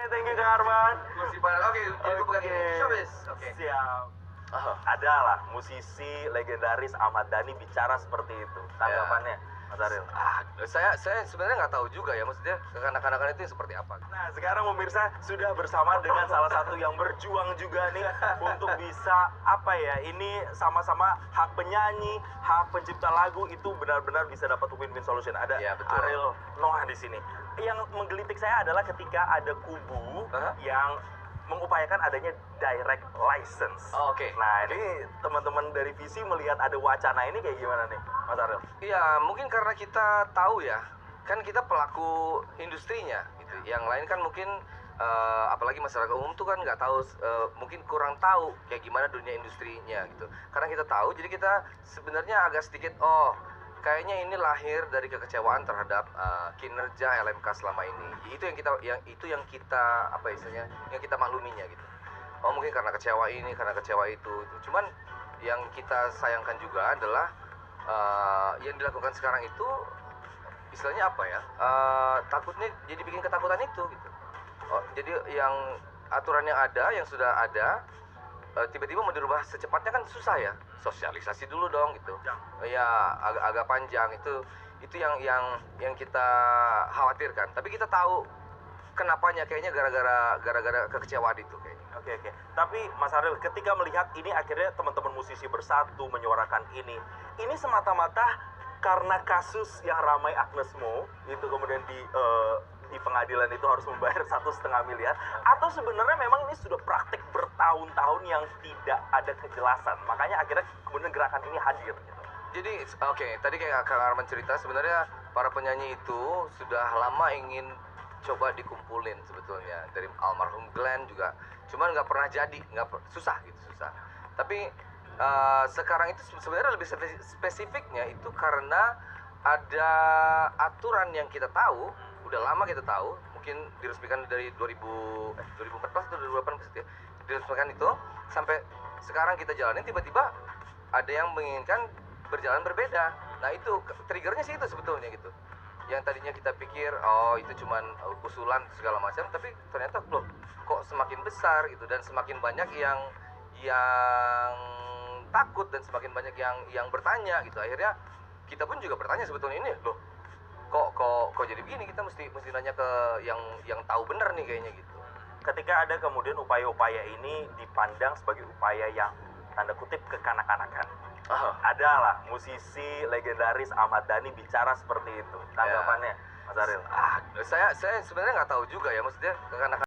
thank you Kang Arman. Kursi panas. Oke, jadi gue pegang ini. Showbiz. Oke. Siap. Adalah musisi legendaris Ahmad Dhani bicara seperti itu. Tanggapannya, Mas Ariel? Saya sebenarnya nggak tahu juga ya, maksudnya kekanak-kanakan itu seperti apa. Nah, sekarang pemirsa sudah bersama dengan salah satu yang berjuang juga nih untuk bisa ini sama-sama hak penyanyi, hak pencipta lagu itu benar-benar bisa dapat win-win solution. Ada Ya, betul. Ariel Noah di sini. Yang menggelitik saya adalah ketika ada kubu yang mengupayakan adanya direct license. Oke. Nah, ini teman-teman dari Visi melihat ada wacana ini kayak gimana nih, Mas Ariel? Iya, mungkin karena kita tahu ya, kan kita pelaku industrinya gitu. Yang lain kan mungkin apalagi masyarakat umum tuh kan nggak tahu, mungkin kurang tahu kayak gimana dunia industrinya gitu. Karena kita tahu, jadi kita sebenarnya agak sedikit kayaknya ini lahir dari kekecewaan terhadap kinerja LMK selama ini. Itu yang kita apa istilahnya, yang kita makluminya gitu. Mungkin karena kecewa ini, karena kecewa itu. Cuman yang kita sayangkan juga adalah yang dilakukan sekarang itu istilahnya apa ya? Takutnya jadi bikin ketakutan itu gitu. Jadi yang aturan yang ada, yang sudah ada, tiba-tiba mau dirubah secepatnya kan susah ya. Sosialisasi dulu dong gitu. Ya agak panjang itu yang kita khawatirkan. Tapi kita tahu kenapanya, kayaknya gara-gara kekecewaan itu kayaknya. Oke. Tapi Mas Ariel, ketika melihat ini akhirnya teman-teman musisi bersatu menyuarakan ini semata-mata karena kasus yang ramai Agnes Mo itu kemudian di pengadilan itu harus membayar 1,5 miliar, atau sebenarnya memang ini sudah praktik bertahun-tahun yang tidak ada kejelasan, makanya akhirnya kemudian gerakan ini hadir gitu. Jadi tadi kayak Kang Arman cerita, sebenarnya para penyanyi itu sudah lama ingin coba dikumpulin sebetulnya dari almarhum Glenn juga, cuman nggak pernah jadi, susah. Tapi sekarang itu sebenarnya lebih spesifiknya itu karena ada aturan yang kita tahu, udah lama kita tahu, mungkin diresmikan dari 2014 atau 2018 ya, diresmikan itu sampai sekarang kita jalanin, tiba-tiba ada yang menginginkan berjalan berbeda. Nah itu triggernya sih itu sebetulnya gitu. Yang tadinya kita pikir itu cuman usulan segala macam, tapi ternyata loh kok semakin besar gitu, dan semakin banyak yang takut dan semakin banyak yang bertanya gitu. Akhirnya kita pun juga bertanya sebetulnya, ini loh kok jadi begini, kita mesti nanya ke yang tahu bener nih kayaknya gitu. Ketika ada kemudian upaya-upaya ini dipandang sebagai upaya yang tanda kutip kekanak-kanakan, adalah musisi legendaris Ahmad Dhani bicara seperti itu. Tanggapannya, Mas Ariel? Saya sebenarnya nggak tahu juga ya, maksudnya kekanak